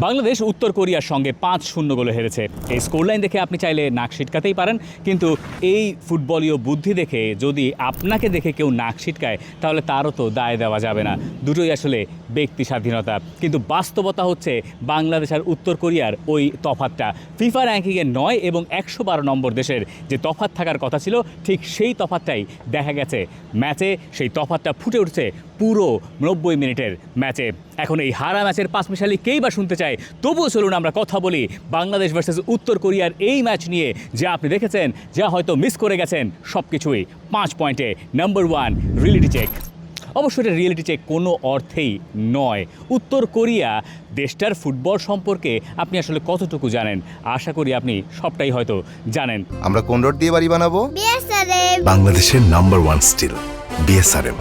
বাংলাদেশ উত্তর কোরিয়ার সঙ্গে 5-0 গোলে হেরেছে। এই স্কোরলাইন দেখে আপনি চাইলে নাক ছিটকাতেই পারেন, কিন্তু এই ফুটবলীয় বুদ্ধি দেখে যদি আপনাকে দেখে কেউ নাক ছিটকায় তাহলে তারও তো দায় দেওয়া যাবে না। দুটোই আসলে ব্যক্তি স্বাধীনতা, কিন্তু বাস্তবতা হচ্ছে বাংলাদেশ আর উত্তর কোরিয়ার ওই তফাতটা ফিফা র্যাঙ্কিংয়ে 9 এবং 112 নম্বর দেশের যে তফাত থাকার কথা ছিল, ঠিক সেই তফাতটাই দেখা গেছে ম্যাচে। সেই তফাতটা ফুটে উঠছে পুরো 90 মিনিটের ম্যাচে। এখন এই হারা ম্যাচের পাঁচমিশালি কেই বা শুনতে চায়, তবুও চলুন আমরা কথা বলি বাংলাদেশ ভার্সেস উত্তর কোরিয়ার এই ম্যাচ নিয়ে, যা আপনি দেখেছেন, যা হয়তো মিস করে গেছেন, সব কিছুই 5 পয়েন্টে। Number 1, reality check. অবশ্যই এটা রিয়েলিটি চেক কোনো অর্থেই নয়। উত্তর কোরিয়া দেশটার ফুটবল সম্পর্কে আপনি আসলে কতটুকু জানেন? আশা করি আপনি সবটাই হয়তো জানেন। আমরা কোন রোড দিয়ে বাড়ি বানাবো? বাংলাদেশের নাম্বার 1 স্টিল বিএসআরএম।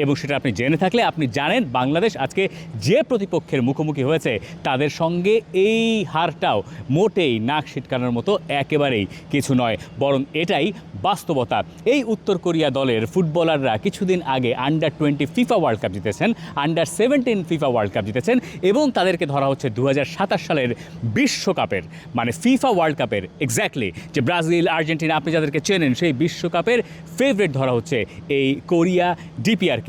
এবং সেটা আপনি জেনে থাকলে আপনি জানেন বাংলাদেশ আজকে যে প্রতিপক্ষের মুখোমুখি হয়েছে তাদের সঙ্গে এই হারটাও মোটেই নাক ছিটকানোর মতো একেবারেই কিছু নয়, বরং এটাই বাস্তবতা। এই উত্তর কোরিয়া দলের ফুটবলাররা কিছুদিন আগে আন্ডার-20 ফিফা ওয়ার্ল্ড কাপ জিতেছেন, আন্ডার-17 ফিফা ওয়ার্ল্ড কাপ জিতেছেন, এবং তাদেরকে ধরা হচ্ছে 2027 সালের বিশ্বকাপের, মানে ফিফা ওয়ার্ল্ড কাপের এক্স্যাক্টলি, যে ব্রাজিল আর্জেন্টিনা আপনি যাদেরকে চেনেন, সেই বিশ্বকাপের ফেভারিট ধরা হচ্ছে এই কোরিয়া ডিপিআরকে।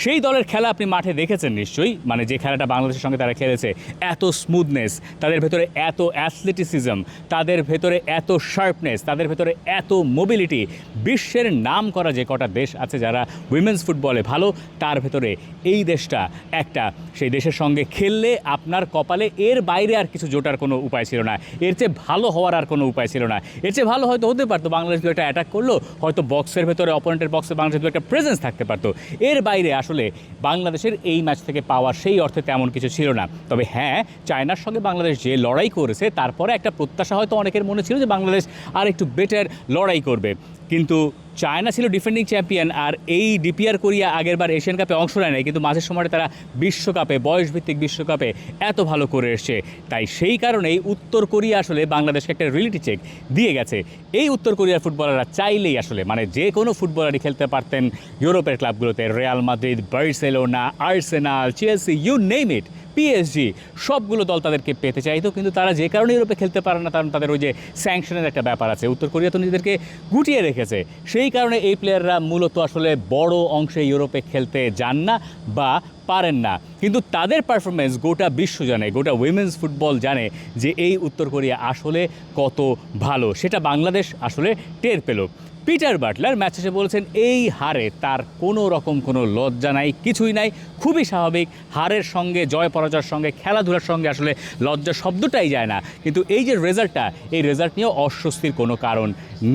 সেই দলের খেলা আপনি মাঠে দেখেছেন নিশ্চয়ই, মানে যে খেলাটা বাংলাদেশের সঙ্গে তারা খেলেছে, এত স্মুথনেস, তাদের ভেতরে এত অ্যাথলেটিসিজম, তাদের ভেতরে এত শার্পনেস, তাদের ভেতরে এত মোবিলিটি। বিশ্বের নাম করা যে কটা দেশ আছে যারা উইমেন্স ফুটবলে ভালো, তার ভেতরে এই দেশটা একটা। সেই দেশের সঙ্গে খেললে আপনার কপালে এর বাইরে আর কিছু জোটার কোনো উপায় ছিল না, এর চেয়ে ভালো হওয়ার আর কোনো উপায় ছিল না। এর চেয়ে ভালো হয়তো হতে পারতো বাংলাদেশ একটা অ্যাটাক করলো, হয়তো বক্সের ভেতরে, অপোনেন্টের বক্সে বাংলাদেশের একটা প্রেজেন্স থাকতে পারতো। এর বাইরে আসলে বাংলাদেশের এই ম্যাচ থেকে পাওয়ার সেই অর্থে তেমন কিছু ছিল না। তবে হ্যাঁ, চায়নার সঙ্গে বাংলাদেশ যে লড়াই করেছে, তারপরে একটা প্রত্যাশা হয়তো অনেকের মনে ছিল যে বাংলাদেশ আর একটু বেটার লড়াই করবে, কিন্তু চায়না ছিল ডিফেন্ডিং চ্যাম্পিয়ন, আর এই ডিপিআর কোরিয়া আগেরবার এশিয়ান কাপে অংশ নেয় নাই, কিন্তু মাঝের সময় তারা বিশ্বকাপে, বয়সভিত্তিক বিশ্বকাপে এত ভালো করে এসছে। তাই সেই কারণেই উত্তর কোরিয়া আসলে বাংলাদেশকে একটা রিয়েলিটি চেক দিয়ে গেছে। এই উত্তর কোরিয়ার ফুটবলাররা চাইলেই আসলে, মানে যে কোনো ফুটবলারই খেলতে পারতেন ইউরোপের ক্লাবগুলোতে, Real Madrid, Barcelona, Arsenal, Chelsea, you name it, PSG, সবগুলো দল তাদেরকে পেতে চাইতো, কিন্তু তারা যে কারণে ইউরোপে খেলতে পারে না, কারণ তাদের ওই যে স্যাংশনের একটা ব্যাপার আছে। উত্তর কোরিয়া তো নিজেদেরকে গুটিয়ে রেখেছে, সেই কারণে এই প্লেয়াররা মূলত আসলে বড় অংশে ইউরোপে খেলতে যান না বা পারেন না। কিন্তু তাদের পারফরমেন্স গোটা বিশ্ব জানে, গোটা উইমেন্স ফুটবল জানে যে এই উত্তর কোরিয়া আসলে কত ভালো। সেটা বাংলাদেশ আসলে টের পেল। পিটার বাটলার ম্যাচ শেষে বলেছেন এই হারে তার কোনো রকম কোনো লজ্জা নাই, কিছুই নাই, খুবই স্বাভাবিক। হারের সঙ্গে, জয় পরাজয়ের সঙ্গে, খেলাধুলার সঙ্গে আসলে লজ্জা শব্দটাই যায় না। কিন্তু এই যে রেজাল্টটা, এই রেজাল্ট নিয়েও অস্বস্তির কোনো কারণ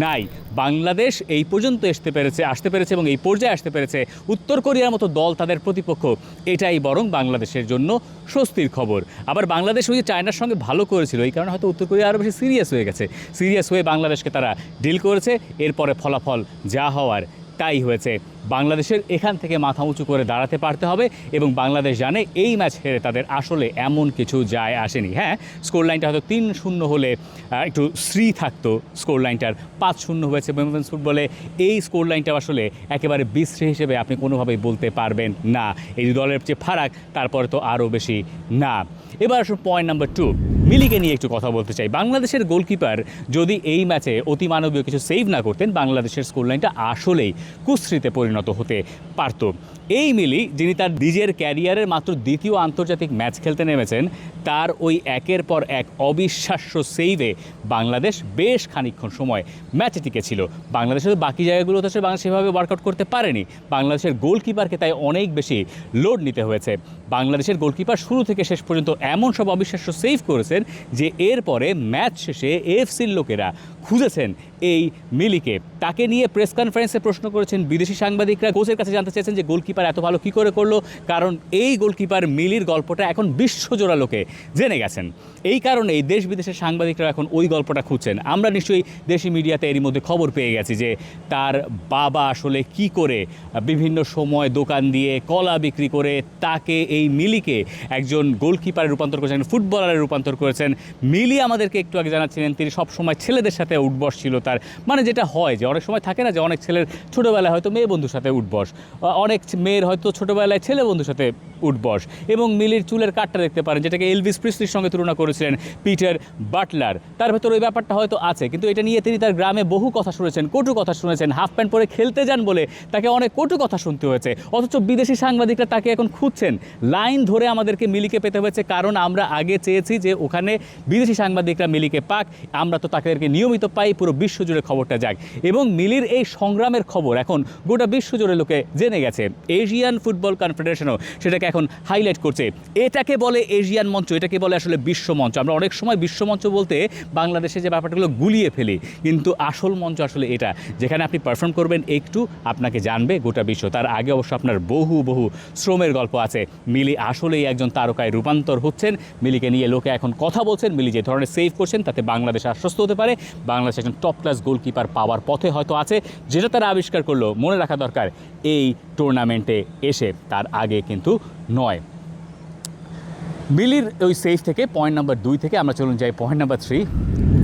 নাই। বাংলাদেশ এই পর্যন্ত আসতে পেরেছে এবং এই পর্যায়ে আসতে পেরেছে। উত্তর কোরিয়ার মতো দল তাদের প্রতিপক্ষ, এটাই বরং বাংলাদেশের জন্য স্বস্তির খবর। আবার বাংলাদেশ ওই যে চায়নার সঙ্গে ভালো করেছিল, এই কারণে হয়তো উত্তর কোরিয়া আরও বেশি সিরিয়াস হয়ে গেছে। সিরিয়াস হয়ে বাংলাদেশকে তারা ডিল করেছে, এরপরে ফলাফল যা হওয়ার তাই হয়েছে। বাংলাদেশের এখান থেকে মাথা উঁচু করে দাঁড়াতে পারতে হবে, এবং বাংলাদেশ জানে এই ম্যাচ হেরে তাদের আসলে এমন কিছু যায় আসেনি। হ্যাঁ, স্কোর লাইনটা হয়তো 3-0 হলে একটু শ্রী থাকতো, স্কোর লাইনটার 5-0 হয়েছে উইমেন্স ফুটবলে। এই স্কোর লাইনটা আসলে একেবারে বিশ্রী হিসেবে আপনি কোনোভাবেই বলতে পারবেন না। এই দলের যে ফারাক, তারপরে তো আরও বেশি না। এবার আসলে পয়েন্ট নাম্বার 2, মিলিকে নিয়ে একটু কথা বলতে চাই। বাংলাদেশের গোলকিপার যদি এই ম্যাচে অতিমানবীয় কিছু সেভ না করতেন, বাংলাদেশের স্কোর লাইনটা আসলেই কুশ্রীতে পরিণত হতে পারত। এই মিলি, যিনি তার নিজের ক্যারিয়ারের মাত্র দ্বিতীয় আন্তর্জাতিক ম্যাচ খেলতে নেমেছেন, তার ওই একের পর এক অবিশ্বাস্য সেভে বাংলাদেশ বেশ খানিকক্ষণ সময় ম্যাচে টিকেছিল। বাংলাদেশের বাকি জায়গাগুলোতে আসলে বাংলাদেশ সেভাবে ওয়ার্কআউট করতে পারেনি। বাংলাদেশের গোলকিপারকে তাই অনেক বেশি লোড নিতে হয়েছে। বাংলাদেশের গোলকিপার শুরু থেকে শেষ পর্যন্ত এমন সব অবিশ্বাস্য সেভ করেছেন যে এরপরে ম্যাচ শেষে এএফসির লোকেরা খুঁজেছেন এই মিলিকে। তাকে নিয়ে প্রেস কনফারেন্সে প্রশ্ন করেছেন বিদেশি সাংবাদিকরা, কোচের কাছে জানতে চেয়েছেন যে গোলকিপার এত ভালো কী করে করলো, কারণ এই গোলকিপার মিলির গল্পটা এখন বিশ্বজোড়া লোকে জেনে গেছেন। এই কারণেই দেশ বিদেশের সাংবাদিকরা এখন ওই গল্পটা খুঁজছেন। আমরা নিশ্চয়ই দেশি মিডিয়াতে এরই মধ্যে খবর পেয়ে গেছি যে তার বাবা আসলে কি করে বিভিন্ন সময় দোকান দিয়ে কলা বিক্রি করে তাকে, এই মিলিকে, একজন গোলকিপারে রূপান্তর করেছেন, ফুটবলারে রূপান্তর করেছেন। মিলি আমাদেরকে একটু আগে জানাচ্ছিলেন তিনি সবসময় ছেলেদের সাথে উঠবস ছিল তার, মানে যেটা হয় যে অনেক সময় থাকে না যে অনেক ছেলের ছোটোবেলায় হয়তো মেয়ে বন্ধুর সাথে উঠবস, অনেক মেয়ের হয়তো ছোটোবেলায় ছেলে বন্ধুর সাথে উঠবস। এবং মিলির চুলের কাটটা দেখতে পারেন, যেটাকে এলভিস প্রিসলির সঙ্গে তুলনা করেছিলেন পিটার বাটলার। তার ভেতর ওই ব্যাপারটা হয়তো আছে, কিন্তু এটা নিয়ে তিনি তার গ্রামে বহু কথা শুনেছেন, কটু কথা শুনেছেন। হাফ প্যান্ট পরে খেলতে যান বলে তাকে অনেক কটু কথা শুনতে হয়েছে, অথচ বিদেশি সাংবাদিকরা তাকে এখন খুঁজছেন। লাইন ধরে আমাদেরকে মিলিকে পেতে হয়েছে, কারণ আমরা আগে চেয়েছি যে ওখানে বিদেশি সাংবাদিকরা মিলিকে পাক, আমরা তো তাদেরকে নিয়মিত পাই, পুরো বিশ্বজুড়ে খবরটা যাক। এবং মিলির এই সংগ্রামের খবর এখন গোটা বিশ্বজুড়ে লোকে জেনে গেছে। এশিয়ান ফুটবল কনফেডারেশনও সেটাকে এখন হাইলাইট করছে। এটাকে বলে এশিয়ান মঞ্চ, এটাকে বলে আসলে বিশ্বমঞ্চ। আমরা অনেক সময় বিশ্বমঞ্চ বলতে বাংলাদেশে যে ব্যাপারগুলো গুলিয়ে ফেলি, কিন্তু আসল মঞ্চ আসলে এটা, যেখানে আপনি পারফর্ম করবেন, একটু আপনাকে জানবে গোটা বিশ্ব। তার আগে অবশ্য আপনার বহু বহু শ্রমের গল্প আছে। মিলি আসলেই একজন তারকায় রূপান্তর হচ্ছেন। মিলিকে নিয়ে লোকে এখন কথা বলছেন। মিলি যে ধরনের সেভ করছেন তাতে বাংলাদেশ আশ্বস্ত হতে পারে। বাংলাদেশ একজন টপ ক্লাস গোলকিপার পাওয়ার পথে হয়তো আছে, যেটা তারা আবিষ্কার করলো। মনে রাখা দরকার এই টুর্নামেন্টে এসে, তার আগে কিন্তু নয়। মিলির ওই সেভ থেকে পয়েন্ট নাম্বার 2 থেকে আমরা চলুন যাই পয়েন্ট নাম্বার 3,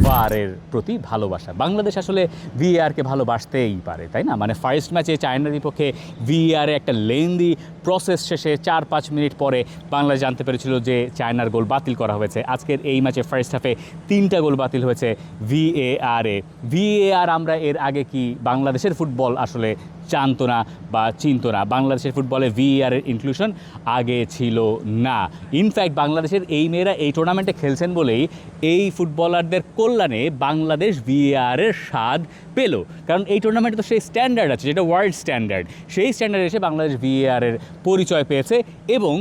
ভারের প্রতি ভালোবাসা। বাংলাদেশ আসলে ভিএআরকে ভালোবাসতেই পারে, তাই না? মানে ফার্স্ট ম্যাচে চায়নার বিপক্ষে ভিএআরে একটা লেন্দি প্রসেস শেষে 4-5 মিনিট পরে বাংলাদেশ জানতে পেরেছিল যে চায়নার গোল বাতিল করা হয়েছে। আজকের এই ম্যাচে ফার্স্ট হাফে 3টা গোল বাতিল হয়েছে ভিএআরে। ভিএআর আমরা এর আগে কি বাংলাদেশের ফুটবল আসলে জানতো না বা চিনতো না। বাংলাদেশের ফুটবলে ভিএআরের ইনক্লুশন আগে ছিল না। ইনফ্যাক্ট বাংলাদেশের এই মেয়েরা এই টুর্নামেন্টে খেলছেন বলেই এই ফুটবলারদের কল্যাণে বাংলাদেশ ভিএআরের স্বাদ পেল। কারণ এই টুর্নামেন্টে তো সেই স্ট্যান্ডার্ড আছে, যেটা ওয়ার্ল্ড স্ট্যান্ডার্ড। সেই স্ট্যান্ডার্ডে এসে বাংলাদেশ ভিএআরের পরিচয় পেয়েছে। এবং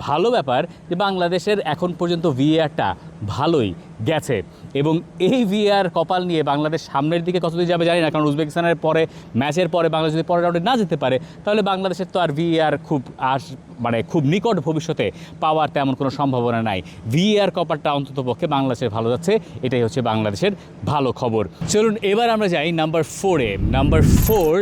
ভালো ব্যাপার যে বাংলাদেশের এখন পর্যন্ত ভিএআরটা ভালোই গেছে। এবং এই ভিএআর কপাল নিয়ে বাংলাদেশ সামনের দিকে কতদূর যাবে জানি না, কারণ উজবেকিস্তানের পরে ম্যাচের পরে বাংলাদেশ যদি পরের রাউন্ডে না যেতে পারে, তাহলে বাংলাদেশের তো আর ভিএআর খুব নিকট ভবিষ্যতে পাওয়ার তেমন কোনো সম্ভাবনা নাই। ভিএআর কপালটা অন্তত পক্ষে বাংলাদেশের ভালো যাচ্ছে, এটাই হচ্ছে বাংলাদেশের ভালো খবর। চলুন এবার আমরা যাই নাম্বার 4-এ। নাম্বার 4,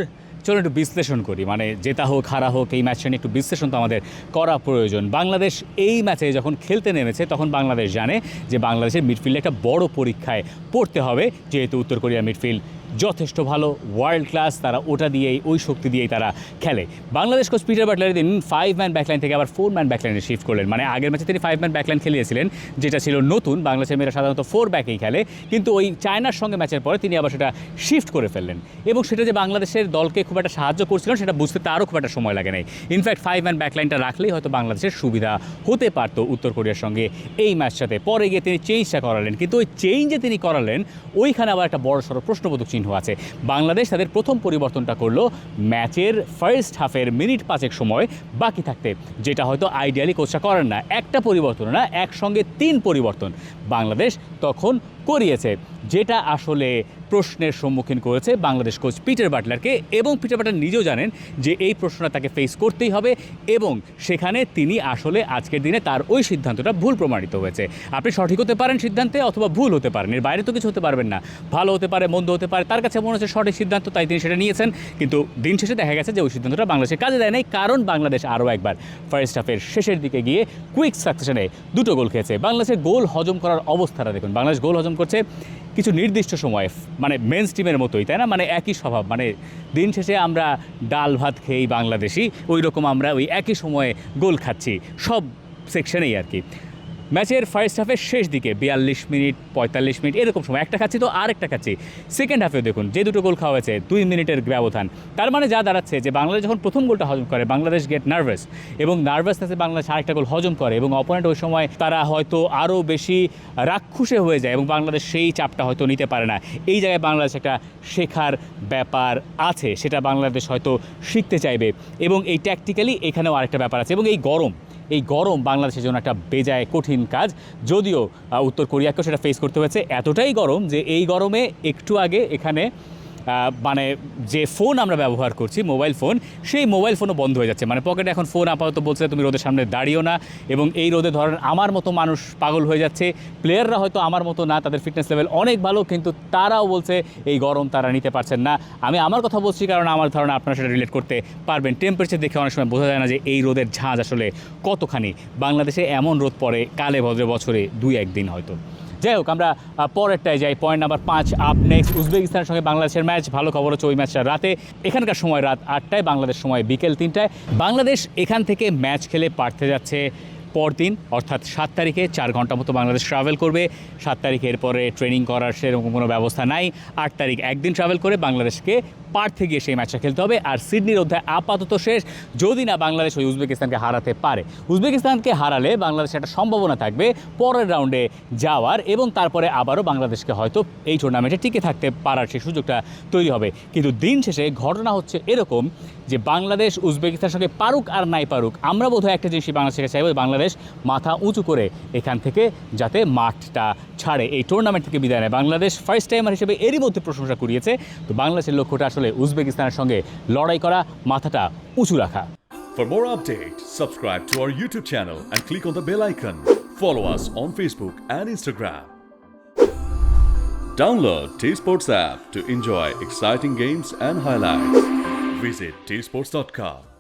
চলুন একটু বিশ্লেষণ করি। মানে জেতা হোক হারা হোক, এই ম্যাচটা নিয়ে একটু বিশ্লেষণ তো আমাদের করা প্রয়োজন। বাংলাদেশ এই ম্যাচে যখন খেলতে নেমেছে তখন বাংলাদেশ জানে যে বাংলাদেশের মিডফিল্ডে একটা বড় পরীক্ষায় পড়তে হবে, যেহেতু উত্তর কোরিয়ার মিডফিল্ড যথেষ্ট ভালো, ওয়ার্ল্ড ক্লাস। তারা ওটা দিয়েই, ওই শক্তি দিয়েই তারা খেলে। বাংলাদেশ কোচ পিটার বাটলার দিন 5-ম্যান ব্যাকলাইন থেকে আবার 4-ম্যান ব্যাকলাইনে শিফট করলেন। মানে আগের ম্যাচে তিনি 5-ম্যান ব্যাকলাইন খেলিয়েছিলেন, যেটা ছিল নতুন। বাংলাদেশের মেয়েরা সাধারণত 4 ব্যাকেই খেলে, কিন্তু ওই চায়নার সঙ্গে ম্যাচের পরে তিনি আবার সেটা শিফট করে ফেললেন। এবং সেটা যে বাংলাদেশের দলকে খুব একটা সাহায্য করছিলেন সেটা বুঝতে তারও খুব একটা সময় লাগে নাই। ইনফ্যাক্ট 5-ম্যান ব্যাকলাইনটা রাখলেই হয়তো বাংলাদেশের সুবিধা হতে পারত উত্তর কোরিয়ার সঙ্গে এই ম্যাচটাতে। পরে গিয়ে তিনি চেঞ্জটা করালেন, কিন্তু ওই চেঞ্জ যে তিনি করালেন ওইখানে আবার একটা বড় সড়ো প্রশ্নবোধক চিহ্ন আছে। বাংলাদেশ তাদের প্রথম পরিবর্তনটা করলো ম্যাচের ফার্স্ট হাফের মিনিট 5 সময় বাকি থাকতে, যেটা হয়তো আইডিয়ালি কোচটা করেন না। একটা পরিবর্তন না, একসঙ্গে 3 পরিবর্তন বাংলাদেশ তখন করিয়েছে, যেটা আসলে প্রশ্নের সম্মুখীন করেছে বাংলাদেশ কোচ পিটার বাটলারকে। এবং পিটার বাটলার নিজেও জানেন যে এই প্রশ্নটা তাকে ফেস করতেই হবে, এবং সেখানে তিনি আসলে আজকের দিনে তার ওই সিদ্ধান্তটা ভুল প্রমাণিত হয়েছে। আপনি সঠিক হতে পারেন সিদ্ধান্তে, অথবা ভুল হতে পারেন, এর বাইরে তো কিছু হতে পারবেন না। ভালো হতে পারে, মন্দ হতে পারে, তার কাছে মনে হচ্ছে সঠিক সিদ্ধান্ত, তাই তিনি সেটা নিয়েছেন। কিন্তু দিন শেষে দেখা গেছে যে ওই সিদ্ধান্তটা বাংলাদেশের কাজে দেয় নাই, কারণ বাংলাদেশ আরও একবার ফার্স্ট হাফের শেষের দিকে গিয়ে কুইক সাকসেশনে 2টো গোল খেয়েছে। বাংলাদেশের গোল হজম করার অবস্থাটা দেখুন। বাংলাদেশ গোল হজম করছে কিছু নির্দিষ্ট সময়ে, মানে মেন স্ট্রিমের মতোই, তাই না? মানে একই স্বভাব। মানে দিন শেষে আমরা ডাল ভাত খেয়েই বাংলাদেশি, ওই রকম আমরা ওই একই সময়ে গোল খাচ্ছি সব সেকশনেই আর কি। ম্যাচের ফার্স্ট হাফের শেষ দিকে 42 মিনিট 45 মিনিট এরকম সময় একটা খাচ্ছি তো আরেকটা খাচ্ছি। সেকেন্ড হাফেও দেখুন যে 2টো গোল খাওয়া হয়েছে 2 মিনিটের ব্যবধান। তার মানে যা দাঁড়াচ্ছে যে বাংলাদেশ যখন প্রথম গোলটা হজম করে বাংলাদেশ গেট নার্ভাস, এবং নার্ভাসনেসে বাংলাদেশ আরেকটা গোল হজম করে, এবং অপোনেন্ট ওই সময় তারা হয়তো আরও বেশি রাক্ষুসে হয়ে যায় এবং বাংলাদেশ সেই চাপটা হয়তো নিতে পারে না। এই জায়গায় বাংলাদেশ একটা শেখার ব্যাপার আছে, সেটা বাংলাদেশ হয়তো শিখতে চাইবে। এবং এই ট্যাকটিক্যালি এখানেও আরেকটা ব্যাপার আছে। এবং এই গরম বাংলাদেশের জন্য একটা বেজায় কঠিন কাজ, যদিও উত্তর কোরিয়াকেও সেটা ফেস করতে হয়েছে। এতটাই গরম যে এই গরমে একটু আগে এখানে মানে যে ফোন আমরা ব্যবহার করছি, মোবাইল ফোন, সেই মোবাইল ফোনও বন্ধ হয়ে যাচ্ছে। মানে পকেটে এখন ফোন আপাতত বলছে তুমি রোদের সামনে দাঁড়িও না। এবং এই রোদে ধরেন আমার মতো মানুষ পাগল হয়ে যাচ্ছে। প্লেয়াররা হয়তো আমার মতো না, তাদের ফিটনেস লেভেল অনেক ভালো, কিন্তু তারাও বলছে এই গরম তারা নিতে পারছেন না। আমি আমার কথা বলছি কারণ আমার ধারণা আপনারা সেটা রিলেট করতে পারবেন। টেম্পারেচার দেখে অনেক সময় বোঝা যায় না যে এই রোদের ঝাঁজ আসলে কতখানি। বাংলাদেশে এমন রোদ পড়ে কালে ভদ্রে বছরে 2-1 দিন হয়তো। যাই হোক আমরা পরেরটায় যাই, পয়েন্ট নাম্বার 5 আপ নেক্সট। উজবেকিস্তানের সঙ্গে বাংলাদেশের ম্যাচ। ভালো খবর হচ্ছে ওই ম্যাচটা রাতে, এখানকার সময় রাত 8টায়, বাংলাদেশ সময় বিকেল 3টায়। বাংলাদেশ এখান থেকে ম্যাচ খেলে পারতে যাচ্ছে পরদিন অর্থাৎ 7 তারিখে। 4 ঘন্টা মতো বাংলাদেশ ট্রাভেল করবে। 7 তারিখে এরপরে ট্রেনিং করার সেরকম কোনো ব্যবস্থা নাই। 8 তারিখ একদিন ট্রাভেল করে বাংলাদেশকে পার্থে গিয়ে সেই ম্যাচটা খেলতে হবে। আর সিডনির অধ্যায় আপাতত শেষ, যদি না বাংলাদেশ ওই উজবেকিস্তানকে হারাতে পারে। উজবেকিস্তানকে হারালে বাংলাদেশের একটা সম্ভাবনা থাকবে পরের রাউন্ডে যাওয়ার, এবং তারপরে আবারও বাংলাদেশকে হয়তো এই টুর্নামেন্টে টিকে থাকতে পারার সেই সুযোগটা তৈরি হবে। কিন্তু দিন শেষে ঘটনা হচ্ছে এরকম যে বাংলাদেশ উজবেকিস্তানের সঙ্গে পারুক আর নাই পারুক, আমরা বোধহয় একটা জিনিসই বাংলাদেশকে চাইব, বাংলাদেশ মাথা উঁচু করে এখান থেকে যাতে মাঠটা ছাড়ে, এই টুর্নামেন্ট থেকে বিদায় নেয়। বাংলাদেশ ফার্স্ট টাইমার হিসেবে এরই মধ্যে প্রশংসা কুড়িয়েছে। তো বাংলাদেশের লক্ষ্যটা আসলে উজবেকিস্তানের সঙ্গে লড়াই করা, মাথাটা উঁচু রাখা। For more updates, subscribe to our YouTube channel and click on the bell icon. Follow us on Facebook and Instagram. Download T-Sports app to enjoy exciting games and highlights. Visit tsports.com.